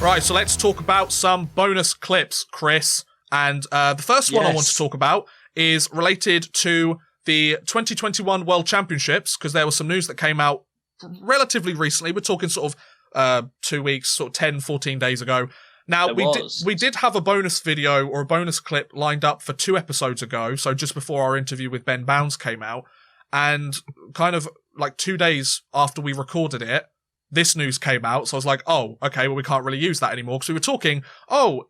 Right, so let's talk about some bonus clips, Chris. And the first one I want to talk about is related to the 2021 World Championships, because there was some news that came out relatively recently. We're talking sort of 2 weeks, sort of 10, 14 days ago. Now, we did have a bonus video or a bonus clip lined up for 2 episodes ago, so just before our interview with Ben Bounds came out. And kind of like 2 days after we recorded it, this news came out, so I was like, oh, okay, well, we can't really use that anymore, because we were talking, the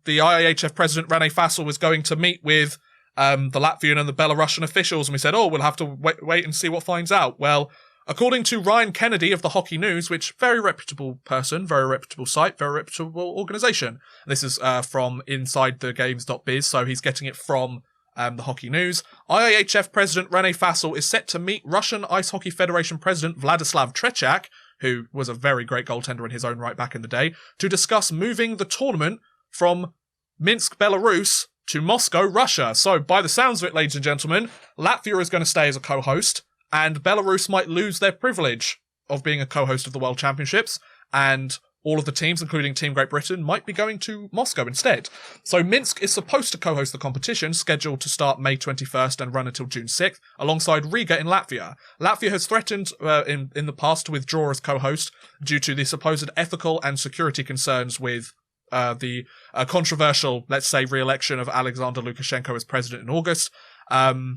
IIHF president, Rene Fassel, was going to meet with the Latvian and the Belarusian officials, and we said, we'll have to wait and see what finds out. Well, according to Ryan Kennedy of the Hockey News, which very reputable person, very reputable site, very reputable organisation. This is from InsideTheGames.biz, so he's getting it from the Hockey News. IIHF President Rene Fassel is set to meet Russian Ice Hockey Federation President Vladislav Tretiak, who was a very great goaltender in his own right back in the day, to discuss moving the tournament from Minsk, Belarus to Moscow, Russia. So, by the sounds of it, ladies and gentlemen, Latvia is going to stay as a co-host, and Belarus might lose their privilege of being a co-host of the World Championships, and all of the teams, including Team Great Britain, might be going to Moscow instead. So Minsk is supposed to co-host the competition, scheduled to start May 21st and run until June 6th, alongside Riga in Latvia. Latvia has threatened in the past to withdraw as co-host due to the supposed ethical and security concerns with the controversial, let's say, re-election of Alexander Lukashenko as president in August. The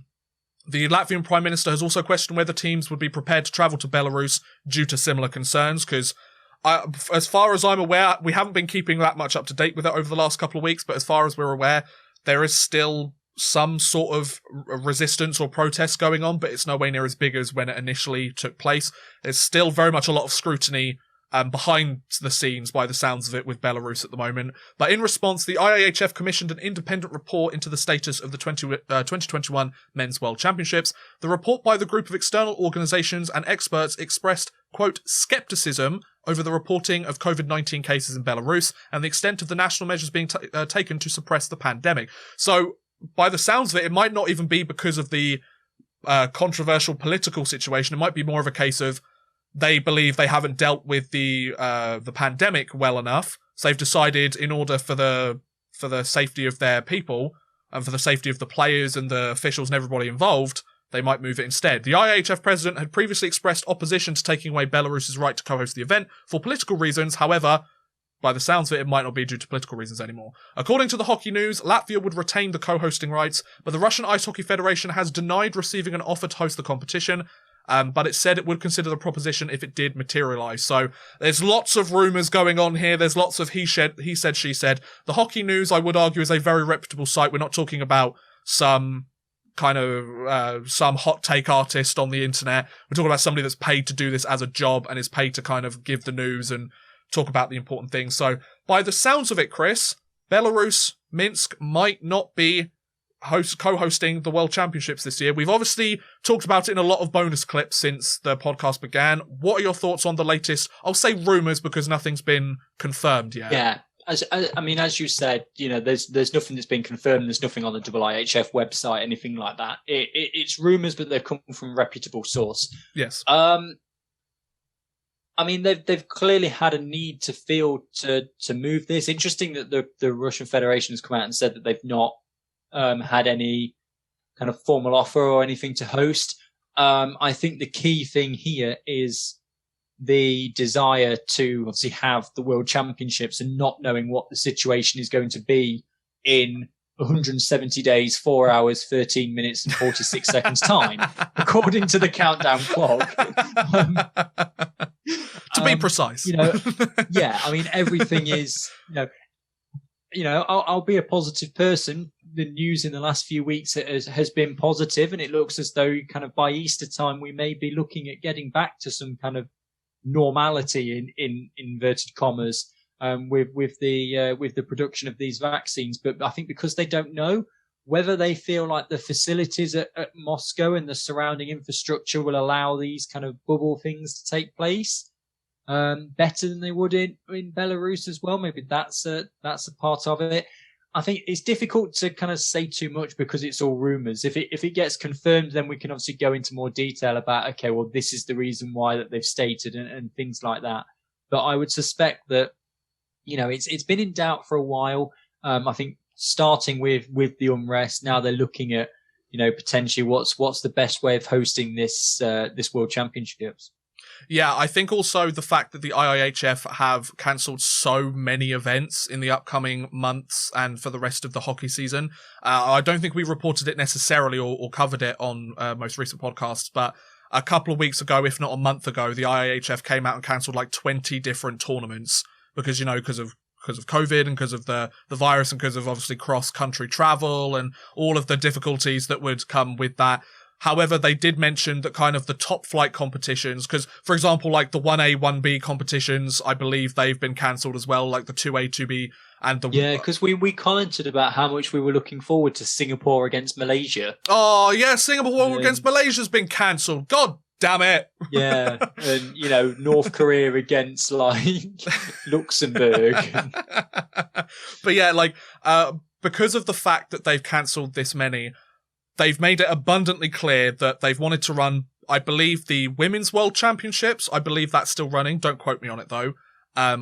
Latvian Prime Minister has also questioned whether teams would be prepared to travel to Belarus due to similar concerns, because as far as I'm aware, we haven't been keeping that much up to date with it over the last couple of weeks, but as far as we're aware, there is still some sort of resistance or protest going on, but it's nowhere near as big as when it initially took place. There's still very much a lot of scrutiny behind the scenes, by the sounds of it, with Belarus at the moment. But in response, the IIHF commissioned an independent report into the status of the 2021 Men's World Championships. The report by the group of external organisations and experts expressed, quote, scepticism over the reporting of COVID-19 cases in Belarus and the extent of the national measures being taken to suppress the pandemic. So, by the sounds of it, it might not even be because of the controversial political situation. It might be more of a case of they believe they haven't dealt with the pandemic well enough, so they've decided, in order for the safety of their people and for the safety of the players and the officials and everybody involved, they might move it instead. The IIHF president had previously expressed opposition to taking away Belarus's right to co-host the event for political reasons. However, by the sounds of it, it might not be due to political reasons anymore. According to the Hockey News, Latvia would retain the co-hosting rights, but the Russian Ice Hockey Federation has denied receiving an offer to host the competition. But it said it would consider the proposition if it did materialise. So there's lots of rumours going on here. There's lots of he said, she said. The Hockey News, I would argue, is a very reputable site. We're not talking about some kind of some hot take artist on the internet. We're talking about somebody that's paid to do this as a job and is paid to kind of give the news and talk about the important things. So by the sounds of it, Chris, Belarus, Minsk might not be co-hosting the World Championships this year. We've obviously talked about it in a lot of bonus clips since the podcast began. What are your thoughts on the latest, I'll say rumours, because nothing's been confirmed yet? Yeah, as you said, there's nothing that's been confirmed. There's nothing on the IIHF website, anything like that. It's rumours, but they've come from a reputable source. Yes. They've clearly had a need to feel to move this. Interesting that the Russian Federation has come out and said that they've not had any kind of formal offer or anything to host. I think the key thing here is the desire to obviously have the World Championships and not knowing what the situation is going to be in 170 days, 4 hours, 13 minutes and 46 seconds time, according to the countdown clock. To be precise. Everything is, I'll be a positive person. The news in the last few weeks has been positive, and it looks as though kind of by Easter time we may be looking at getting back to some kind of normality in inverted commas with the production of these vaccines. But I think because they don't know whether they feel like the facilities at Moscow and the surrounding infrastructure will allow these kind of bubble things to take place better than they would in Belarus as well. Maybe that's a part of it. I think it's difficult to kind of say too much because it's all rumours. If it gets confirmed, then we can obviously go into more detail about, okay, well, this is the reason why that they've stated and things like that. But I would suspect that, it's been in doubt for a while. I think starting with the unrest, now they're looking at, potentially what's the best way of hosting this World Championships. Yeah, I think also the fact that the IIHF have cancelled so many events in the upcoming months and for the rest of the hockey season. I don't think we reported it necessarily or covered it on most recent podcasts, but a couple of weeks ago, if not a month ago, the IIHF came out and cancelled like 20 different tournaments because of COVID and because of the virus and because of obviously cross-country travel and all of the difficulties that would come with that. However, they did mention that kind of the top flight competitions, because, for example, like the 1A, 1B competitions, I believe they've been cancelled as well, like the 2A, 2B, and the... Yeah, because we commented about how much we were looking forward to Singapore against Malaysia. Oh, yeah, Singapore against Malaysia's been cancelled. God damn it. Yeah, and, North Korea against, like, Luxembourg. But yeah, like, because of the fact that they've cancelled this many... They've made it abundantly clear that they've wanted to run, I believe, the Women's World Championships. I believe that's still running. Don't quote me on it, though,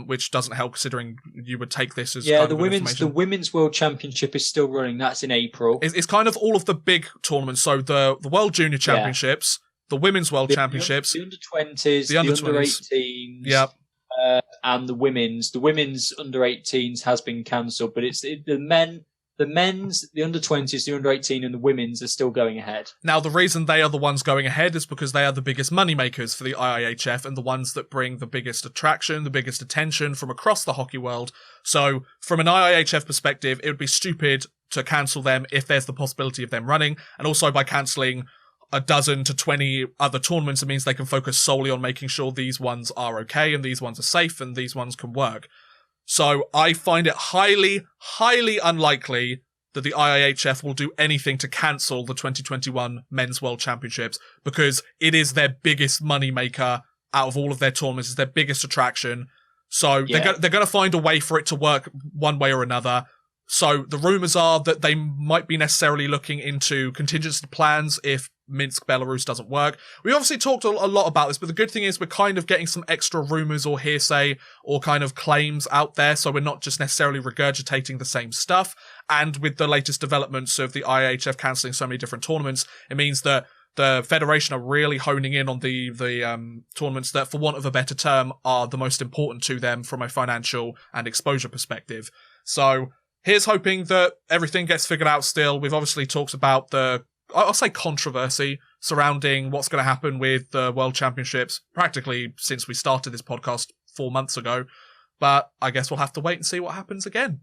which doesn't help considering you would take this as kind of the Women's World Championship is still running. That's in April. It's kind of all of the big tournaments. So the World Junior Championships, the Women's World Championships. The under-20s, the under-18s. Yep. And the women's. The women's under-18s has been cancelled, but it's the men... The men's, the under-20s, the under-18 and the women's are still going ahead. Now, the reason they are the ones going ahead is because they are the biggest moneymakers for the IIHF and the ones that bring the biggest attraction, the biggest attention from across the hockey world. So, from an IIHF perspective, it would be stupid to cancel them if there's the possibility of them running. And also by cancelling a dozen to 20 other tournaments, it means they can focus solely on making sure these ones are okay and these ones are safe and these ones can work. So I find it highly, highly unlikely that the IIHF will do anything to cancel the 2021 Men's World Championships because it is their biggest moneymaker out of all of their tournaments. It's their biggest attraction. So they're going to find a way for it to work one way or another. So the rumours are that they might be necessarily looking into contingency plans if Minsk, Belarus doesn't work. We obviously talked a lot about this, but the good thing is we're kind of getting some extra rumours or hearsay or kind of claims out there, so we're not just necessarily regurgitating the same stuff. And with the latest developments of the IIHF cancelling so many different tournaments, it means that the Federation are really honing in on the tournaments that, for want of a better term, are the most important to them from a financial and exposure perspective. So here's hoping that everything gets figured out still. We've obviously talked about I'll say controversy surrounding what's going to happen with the World Championships practically since we started this podcast 4 months ago. But I guess we'll have to wait and see what happens again.